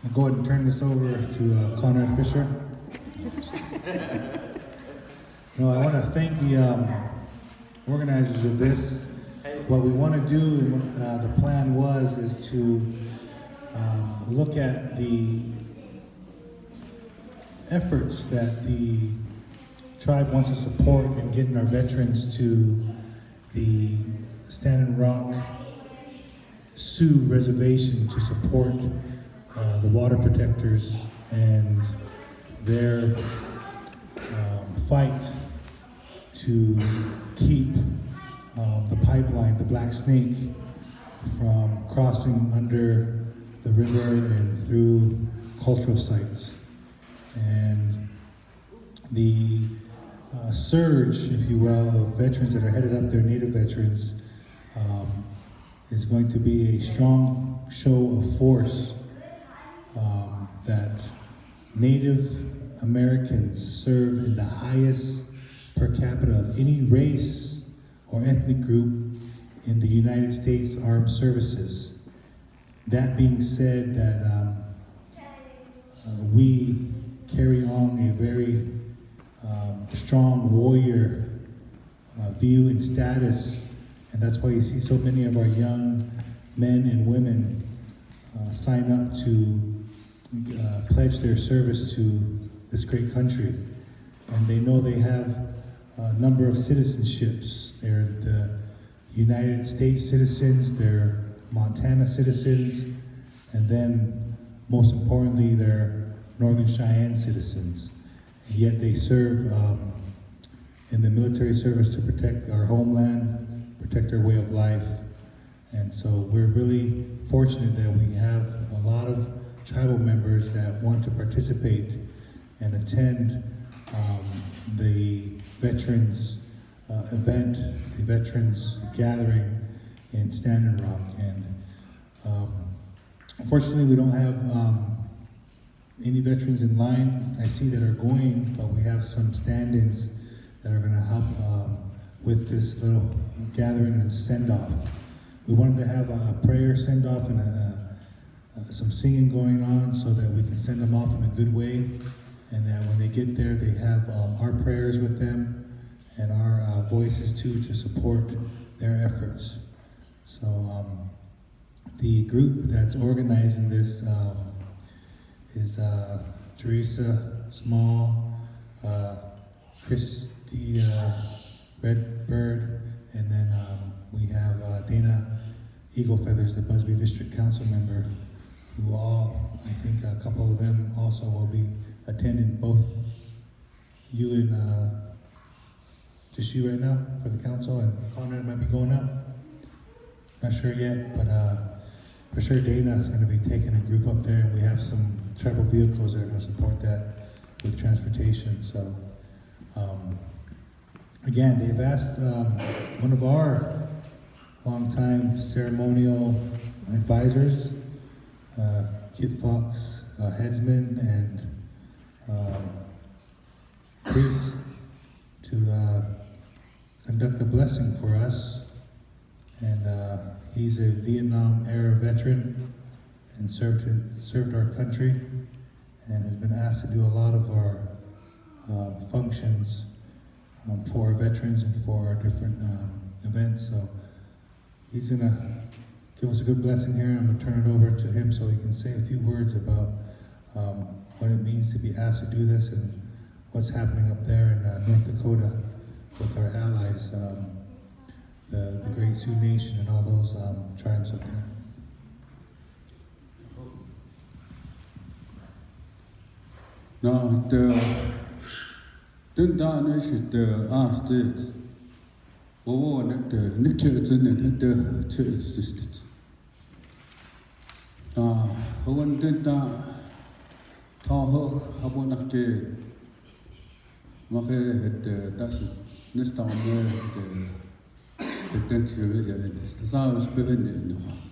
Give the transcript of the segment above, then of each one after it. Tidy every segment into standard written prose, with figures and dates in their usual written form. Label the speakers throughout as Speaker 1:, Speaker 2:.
Speaker 1: I'll go ahead and turn this over to Conrad Fisher. No, I want to thank the organizers of this. What we want to do, and what the plan is to look at the efforts that the tribe wants to support in getting our veterans to the Standing Rock Sioux Reservation to support the water protectors and their fight to keep the pipeline, the Black Snake, from crossing under the river and through cultural sites. And the surge, if you will, of veterans that are headed up there, Native veterans, is going to be a strong show of force that Native Americans serve in the highest per capita of any race or ethnic group in the United States Armed Services. That being said, that we carry on a very strong warrior view and status, and that's why you see so many of our young men and women sign up to pledge their service to this great country. And they know they have a number of citizenships. They're the United States citizens, they're Montana citizens, and then most importantly, they're Northern Cheyenne citizens. And yet they serve in the military service to protect our homeland, protect our way of life. And so we're really fortunate that we have a lot of tribal members that want to participate and attend the Veterans event, the Veterans Gathering in Standing Rock. And unfortunately, we don't have any veterans in line I see that are going, but we have some stand-ins that are going to help with this little gathering and send-off. We wanted to have a prayer send-off and some singing going on so that we can send them off in a good way, and that when they get there, they have our prayers with them and our voices too to support their efforts. So the group that's organizing this is Teresa Small, Christy Redbird, and then we have Dana Eagle Feathers, the Busby District Council member, who all, I think a couple of them also will be attending, both you and just you right now for the council, and Conrad might be going up. Not sure yet, but for sure Dana is going to be taking a group up there, and we have some tribal vehicles that are going to support that with transportation. So again, they've asked one of our longtime ceremonial advisors, Kip Fox, headsman and priest, to conduct a blessing for us. And he's a Vietnam-era veteran and served our country, and has been asked to do a lot of our functions for our veterans and for our different events. So he's gonna give us a good blessing here. I'm gonna turn it over to him so he can say a few words about what it means to be asked to do this and what's happening up there in North Dakota with our allies, the Great Sioux Nation and all those tribes up there.
Speaker 2: Now, den dagen the arst over the nickel and the church. When den da Tahoe, Habonake, Mahe had that's this town the tension is the sound spirit in the heart.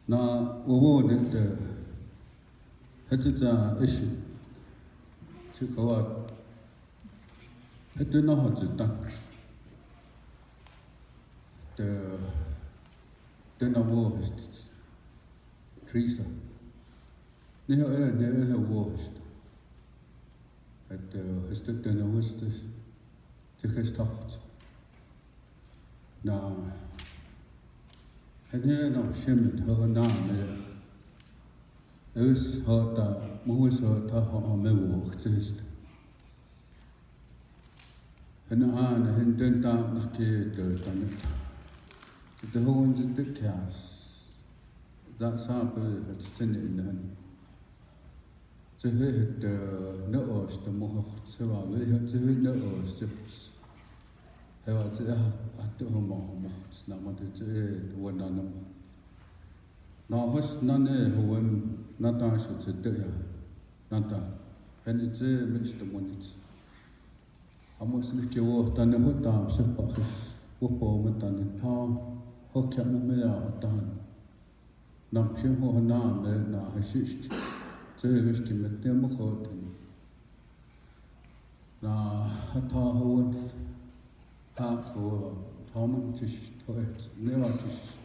Speaker 2: Now, over the head issue to go out. I don't know how to done. The Teresa, Niho ne vuosta. Että sitten ne vuostas tihestahti. Na hän on schimmet honaame. Ös hota muus hota ha me vuohtist. Hän aina hän tenta nakkeetötän. Sitten hoon sitten käs. Dat saapu het sinne inhan. Se het ne oosta mocht se var vi het se ne oosta. He var se at homma mocht na mat se wonanam. Na hos nane hoem nata se te ja. Nata. Hän se mistä monits. Amos likke vuotta ne hotaa se pahis. Wopo matanin ha hokja me ja tan. Nam sim ho na me na hasist. Se viski me te mo khoten. Na hata hoon ha ho thoman tis toet ne va tis.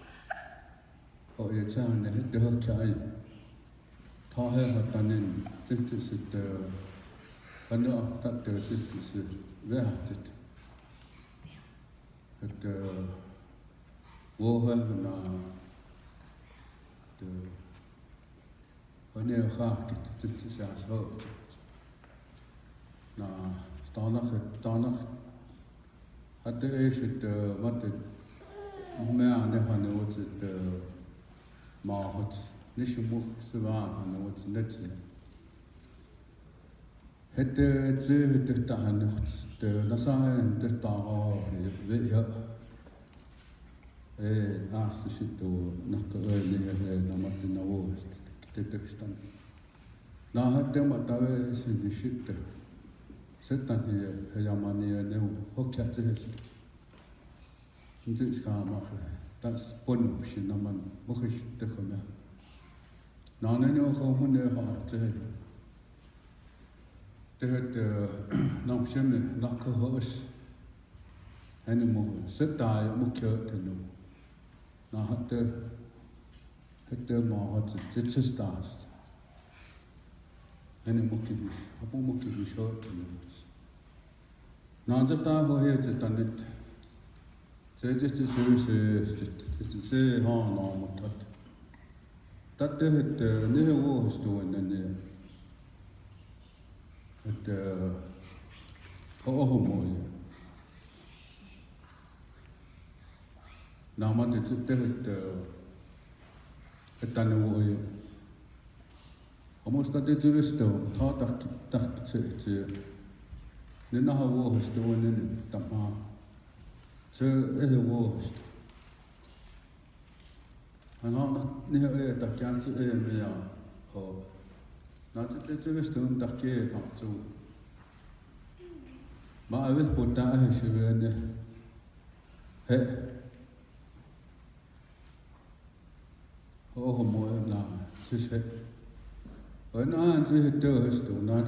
Speaker 2: O ye chan ne de hokja ai. Tha he hatanin sit sit ana ta de sit ve hat. Het wohe na de wanneer gaat het is ja zo na stanach had de is het wat het meer ne van wat het maar het niet zo moeilijk zo aan wat net het het daar nog de nasaen de daar we naast zit door naar de namat na woest de tekstan na het de matawe se shit setan he yamani ne hokja test dit ska maar das ponu shinaman mochish te khama na ne gewoon ne gaat het nam shemme nakhos en mo setai mo kyo tenu na het ma hat dit is das en mo kibish apo mo kibish tenu na jata ho he tan net se ha na mo tat het ne wo sto en ne het mooi. Nou, maar dit het dan mooi. Omdat dat dit is toch, dat ze ne na wo is to ne tama. Ze woest. En dan ne dat kan ze me ja. Ho. Nou, dit is toch dat keer zo. Maar we moeten is weer mooi na zus het. En aan ze het is toch, na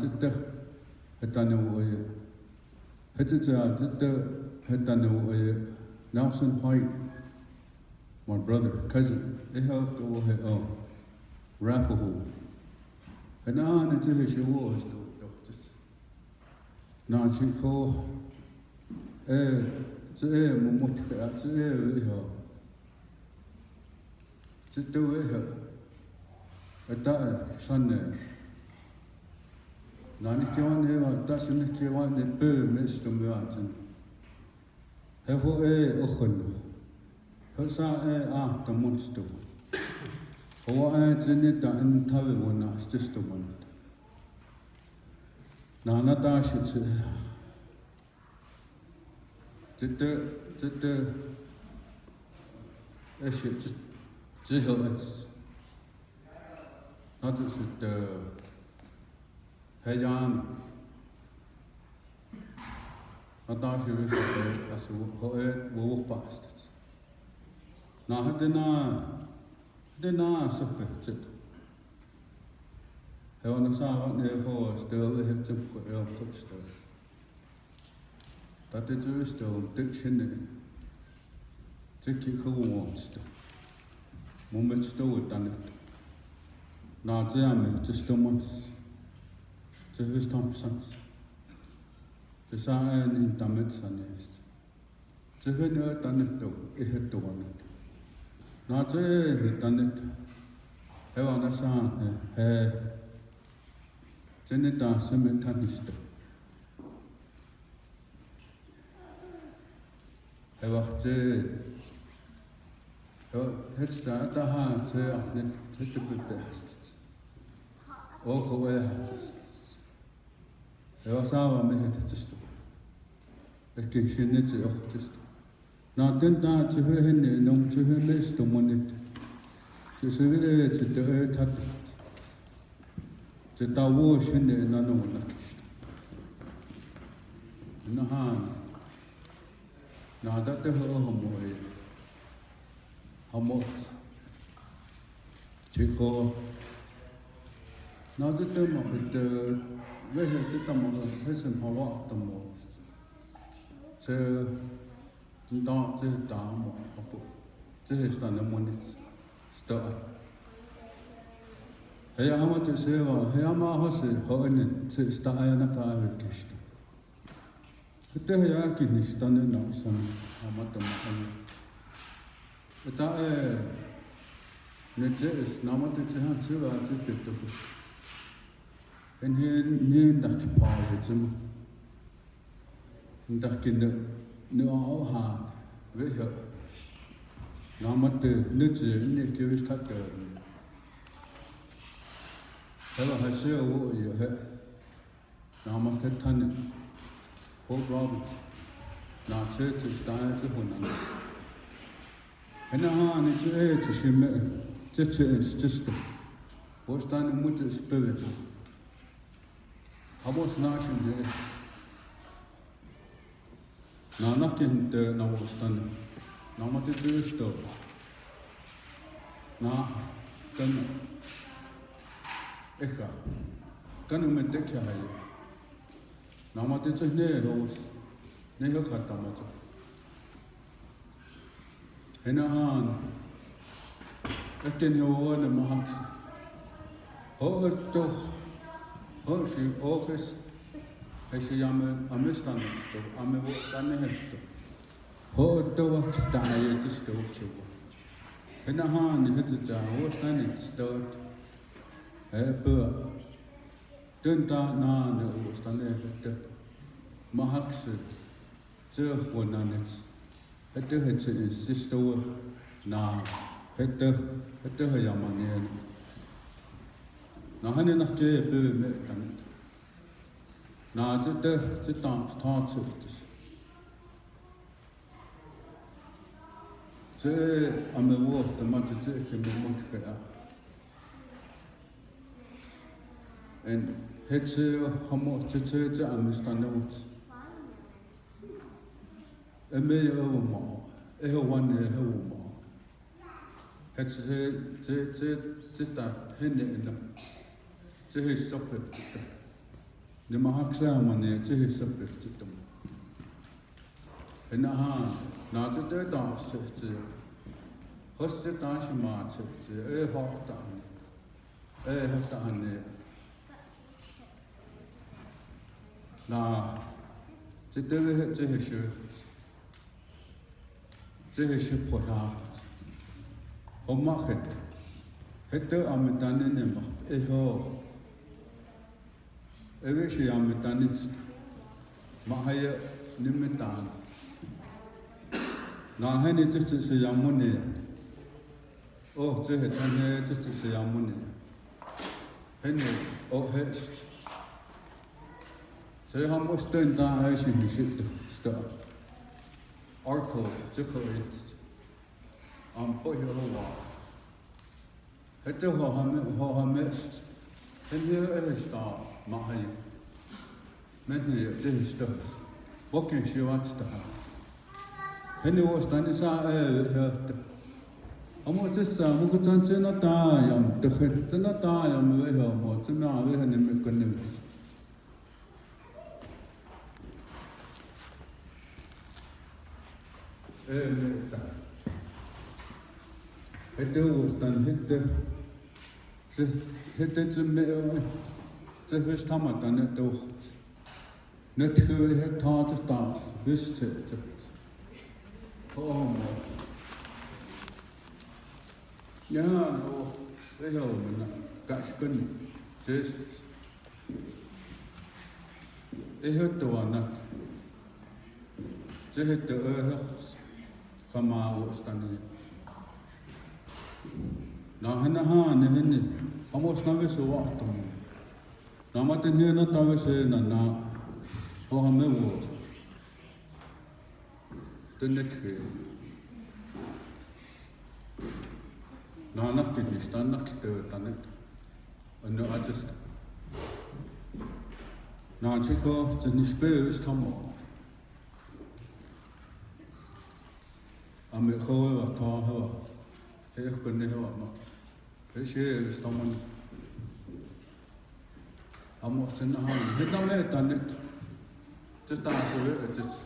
Speaker 2: het dan mooi. Het is het dan mooi. Nelson White, my brother, cousin, he helped over Rapaho. En aan het is je woord. Na chi ko ze mo mo ta ze we ho ze to we ho ata san ne na ni ke wan he wa ta sin ne ke wan ne pe mes to me wa chen he ho o khon ho sa a ta mo sto ho a chen ne ta an ta we wo na sto mo na na ta shi che dit is het heel iets dat is het Cheyenne dat daar je wist als we hoe past het na het daarna super zit hij was samen nee voor stel het te stel dat is dus de dictionary tik je gewoon stel moment stel dan naatiami tistumas tivistamsans tisaanin tametsanist tigenu tanettu ihettuanat naatiami tanet evanasaan he tinita semetanista evahte hetsta taha te ahnet hettukuttehastit ohoehastit evasaava mehettistu ehkin sinnitsi ohtistu naatinta tihenne nong tihemestu monit tisivile titeetat titawu sinne nanunakista nahan naadateho ohomoi hamot chiko naadetemo että vehe titamo hesen havahtamo se taamo apu tehestane monit sta heja hamat seva heja maahase hoinen se sta ajana kaavekista että heja kinistane nausan hamatama eta netjes namate tsehan seva tsettuhus en niin dak paajitsema ndakin ne auha veha namate netse ne kevistatte hela haseo ja he namate tanne Paul Roberts na tsetsi staa tsehunan Enahan it's shime it's just was done with spirit. I was nation here. Now knocking the now was done. Now what did you stop? Now then Eka. Can you make the care? Now what did you hear? Rose Nega Katamaja. Enahan etten hoone mahaks hootto hosi okes esi jamme amistansto amme vuotanne hesto hootto vaktaje tisto kivu enahan hetja vuostanne stot epö tönta naane vuostanne hette mahaks tsehuonanet Hette hetsi sistoa na hette hajamanien. Na hänen näkee pyymme tänne. Na sitten taatsuhtis. Se amme vuotta matse tekemme mutkea. En hetsi hamo se ammista neuts. Emme ehomaa, ehowanne ehomaa. Het se henne enna. Se his sopettitta. Ne mahaksaamane se his sopettitta. Ennahan naate te taas se. Hosse taas maat se hahtaan. Hahtaan. Na se te se his这是破他，我妈黑，黑的阿没单的呢嘛，后，是阿没单的，嘛还有你没单，那还你这是要么呢？哦，这是他呢，这是要么呢？还你哦还是，这他们等到还是你是的。Arco, Zichariot, Poyova. Hette Hohamest, and here is star, Mahay. Many Zistas. What can she watch the house? Henny was Danisa hurt. Almost this Mukutan not die, the head, not die, I'm away home, or to now we had him news. Hette was done hit Hette me wist hammer dan het toch. Net het taart staat, wist het. Oh man. Ja, nou, we hebben gas kunnen. Just. Ik heb door nat. Ze het de Kama was dan niet. Na henne, amos na wis o atom. Na maten hier na ta wis na ho ha me wo. Den net ge. Na nak dit is dan nak te dan net. En no adjust. Na chiko ze ni speel is tamo. Ame khoe wa ta ho. Ik kan niet helemaal. Weet je, is dan een. Allemaal zijn naam. Dit dan net dan niet. Het is daar zo weer. Het is.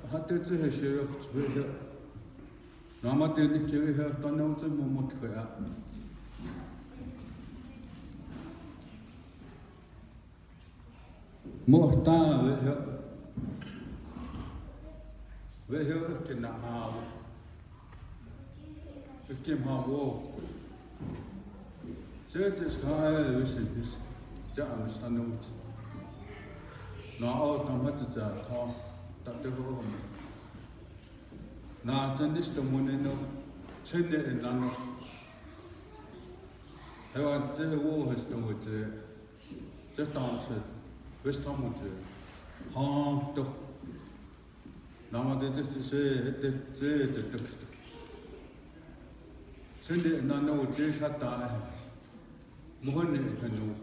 Speaker 2: Had het zich gezegd weer. Nou, maar dit ik je weer dan nooit zo moet gaan. Mocht daar weer. We hebben het in de haven. Ik heb haar wol. Zet is gehaald, wist je, is. Ja, we staan nooit. Nou, dan had het ja, dat de hoogte. Nou, dan is de money nog. Zende en dan nog. Hij had de wol gestoord. Dat dansen. Wist dan moeten. Hang toch. Nou, maar dit is de tekst. Zinde en dan nou, je gaat daar. Mogen niet genoeg.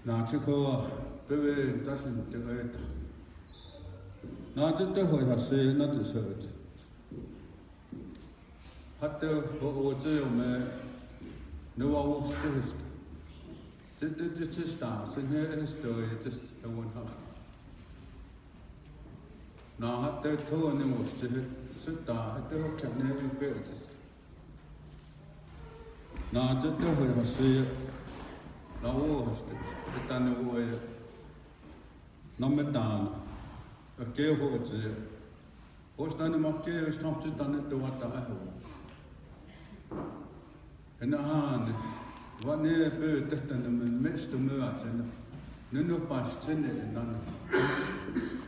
Speaker 2: Nou, je gaat bewegen, dat is een te uit. Nou, dit hoor je zeggen, dat is het. Had de hoortje om nu al was het. Dit is daar, zijn hele historie, het is gewoon hard. Nou, had de toon moest je zitten, had de ook niet in beeld. Nou, dit hoor je zeggen, nou was het dan hoor je. Nou, met dan, een keer hoort je. Als dan een keer stapt je dan niet door wat daar hebben. En dan, wanneer beurt het dan een meeste muur zijn, nu nog pas zinnen en dan.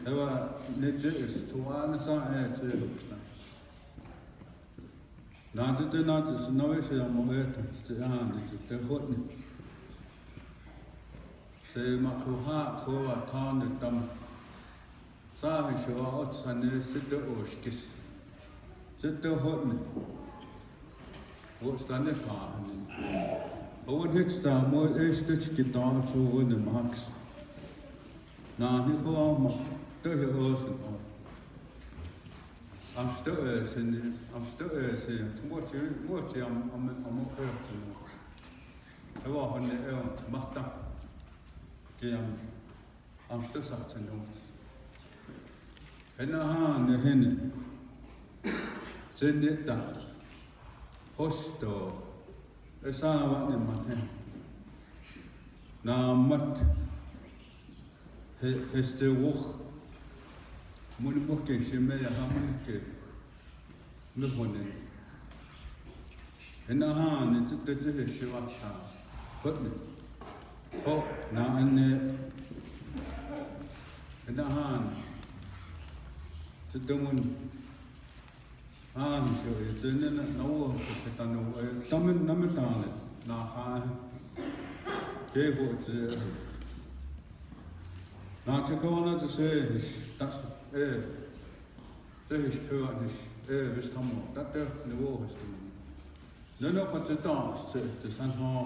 Speaker 2: Hij was niet eens, toen waren ze uit ze opstaan. Na dit en dat is nou eens helemaal uit, het is aan, het is te goed niet. Ze mag zo hard voor wat aan het dan. Zag je zo uit zijn zitten oorskis. Zitten goed niet. Wat staan er gaan? Over het staan mooi eerst stukje daar zo in de max. Na niet gewoon mag te heel oorsen. Am støsen, moet je am opgehört. Det var han önt matta. Am støsatsen nåt. Henne. Zendetta. Hosto. Esawa ne man. Na mat. Heste woch. Moet mokke shimel hamunke. Nuhonen. En dan het is shewat staat. Goed niet. Oh, na en dan het doen aan zo het is nou het dan dan na gaan. Geef het na te komen dat is dat is puur wist allemaal dat de niveau is toen. Nu nog wat het dan is aan haar.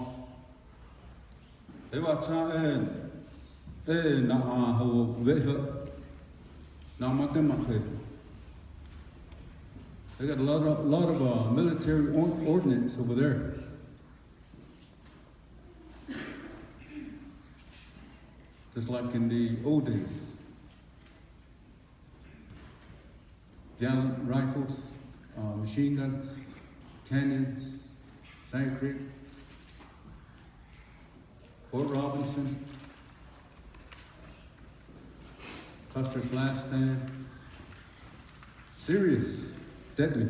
Speaker 2: Hij was na hoe weg na mathematiek. They got a lot of military ordnance over there. Just like in the old days. Gallant rifles, machine guns, cannons, Sand Creek, Fort Robinson, Custer's Last Stand. Serious, deadly.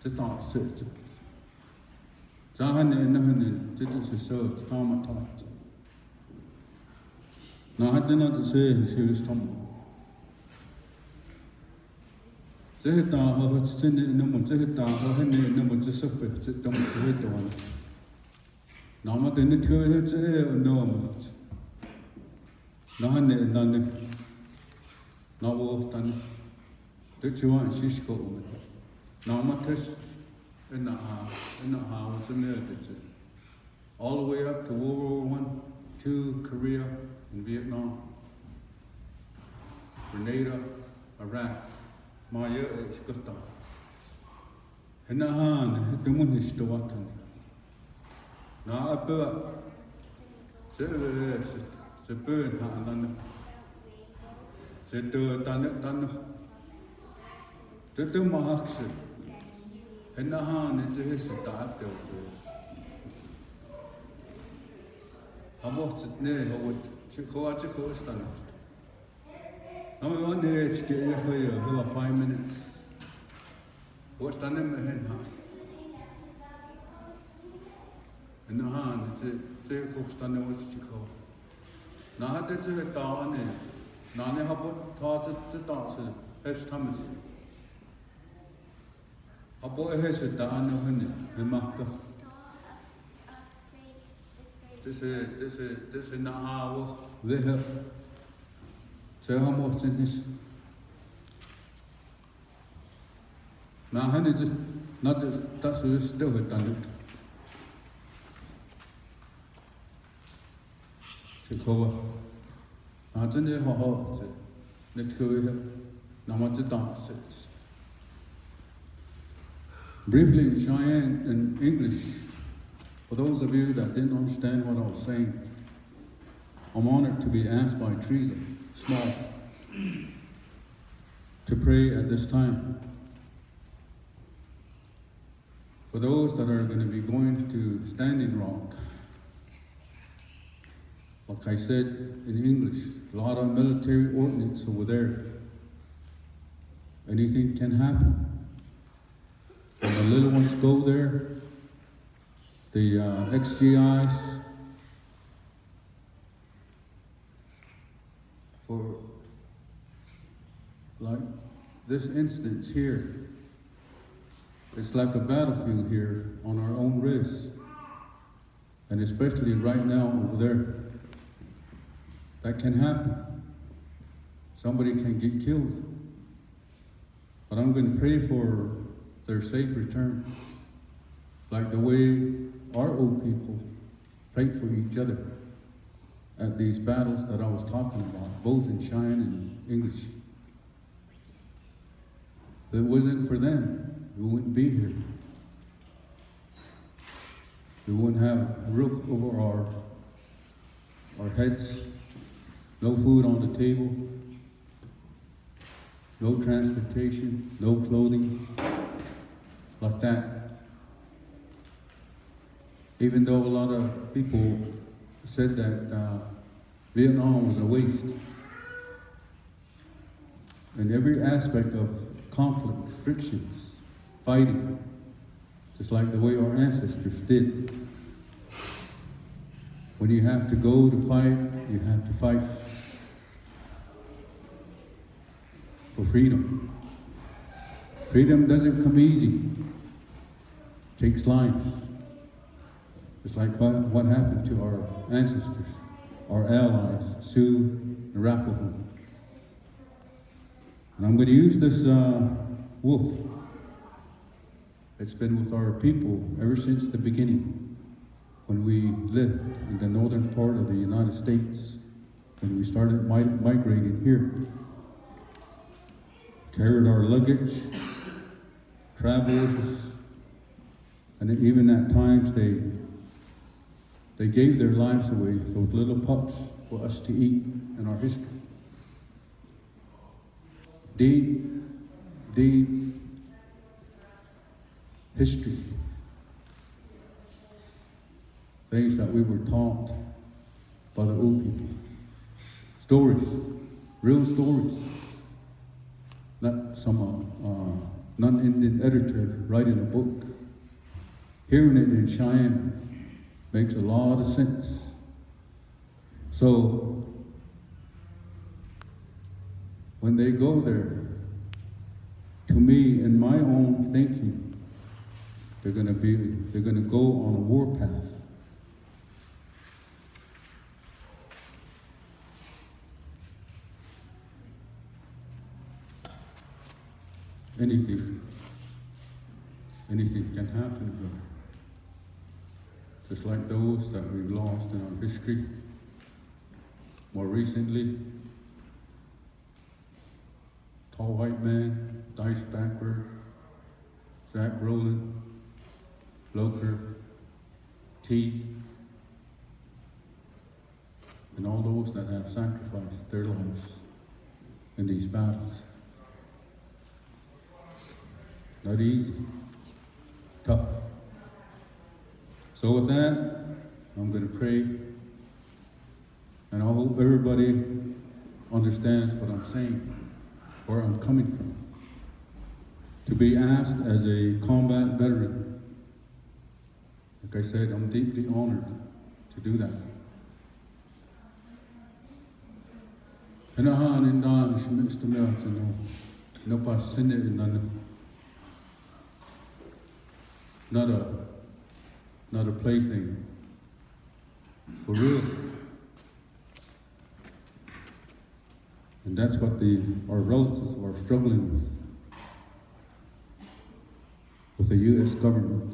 Speaker 2: Just not such. Zahan and Nahan, just a so, it's Tom at all. Now, I did not say she was Tom. Zehta, or it's in the number, Zehta, or Henry, number just up, it's dumb to hit the one. Now, what in the two heads or no much. Nahan and none. Now, what done. Did you want she's go? Now, my test in the house, in there, all the way up to World War I, II, Korea, and Vietnam, Grenada, Iraq. My year is good. And the hand, the moon is the water. Now, a bird, the bird hand on the done. The Mahaxi, and the hand is a history that built it. How much it near what Chicoachico is done. Now, one day it's getting here 5 minutes. What's done in the hand? In the hand, it's a cook's done in what's Chico. Now, I did it down there. Now, they have taught the dancer, F. Thomas. A boy has a down in the marker. This is an hour. They have. So how much in this? Now, honey, just not just that's what still had done it. To cover. Now, it's in there, how let go here. Now, what's the dance? Briefly in Cheyenne in English, for those of you that didn't understand what I was saying, I'm honored to be asked by Teresa Small to pray at this time. For those that are going to be going to Standing Rock, like I said in English, a lot of military ordnance over there. Anything can happen. When the little ones go there, the XGIs, for like this instance here, it's like a battlefield here on our own risk. And especially right now over there, that can happen. Somebody can get killed. But I'm going to pray for their safe return, like the way our old people prayed for each other at these battles that I was talking about, both in Cheyenne and English. If it wasn't for them, we wouldn't be here. We wouldn't have a roof over our heads, no food on the table, no transportation, no clothing, like that. Even though a lot of people said that Vietnam was a waste. In every aspect of conflict, frictions, fighting, just like the way our ancestors did. When you have to go to fight, you have to fight for freedom. Freedom doesn't come easy. It takes life. Just like what happened to our ancestors, our allies, Sioux and Arapaho. And I'm going to use this wolf. It's been with our people ever since the beginning, when we lived in the northern part of the United States, when we started migrating here. Carried our luggage, travelers, and even at times they gave their lives away, those little pups, for us to eat in our history. Deep, deep history, things that we were taught by the old people. Stories, real stories. Not some non-Indian editor writing a book. Hearing it in Cheyenne makes a lot of sense. So, when they go there, to me, in my own thinking, they're going to go on a war path. Anything can happen here. Just like those that we've lost in our history. More recently, tall white man, dice backward, Zach Rowland, Loker, T, and all those that have sacrificed their lives in these battles. Not easy, tough. So with that, I'm going to pray, and I hope everybody understands what I'm saying, where I'm coming from. To be asked as a combat veteran, like I said, I'm deeply honored to do that. Not a plaything, for real. And that's what our relatives are struggling with the U.S. government.